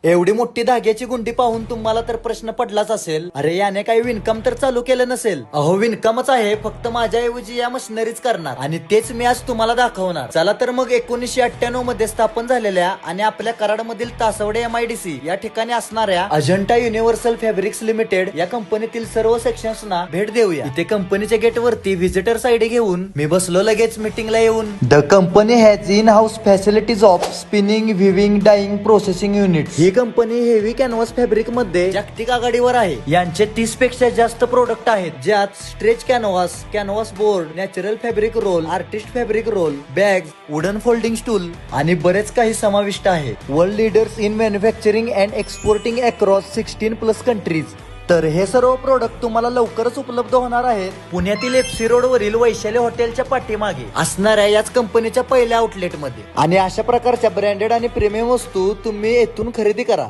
एवढी मोठी धाग्याची गुंडी पाहून तुम्हाला तर प्रश्न पडलाच असेल, अरे याने काही विणकाम तर चालू केलं नसेल. अहो विणकामच आहे, फक्त माझ्याऐवजी या मशिनरीज करणार आणि तेच मी आज तुम्हाला दाखवणार. चला तर मग 1998 मध्ये स्थापन झालेल्या आणि आपल्या कराडमधील तासवडे MIDC या ठिकाणी असणाऱ्या अजंठा युनिव्हर्सल फॅब्रिक्स लिमिटेड या कंपनीतील सर्व सेक्शन्सना भेट देऊया. इथे कंपनीच्या गेट वरती व्हिजिटर साइड घेऊन मी बसलो लगेच मीटिंगला येऊन. The company has in house facilities of spinning, weaving, dyeing, processing unit. ही कंपनी हेवी कॅनव्हास फॅब्रिक मध्ये जागतिक आघाडीवर आहे. यांचे 30 पेक्षा जास्त प्रोडक्ट आहेत, ज्यात stretch canvas, canvas board, natural fabric roll, artist fabric roll, bags, wooden folding stool आणि बरेच काही समाविष्ट आहे. World leaders in manufacturing and exporting across 16+ countries. तर हे सर्व प्रोडक्ट तुम्हाला लवकरच उपलब्ध होणार आहेत पुण्यातील FC रोड वरील वैशाली हॉटेलच्या पाठीमागे असणाऱ्या याच कंपनीच्या पहिल्या आउटलेट मध्ये. आणि अशा प्रकारच्या ब्रँडेड आणि प्रीमियम वस्तू तुम्ही येथून खरेदी करा.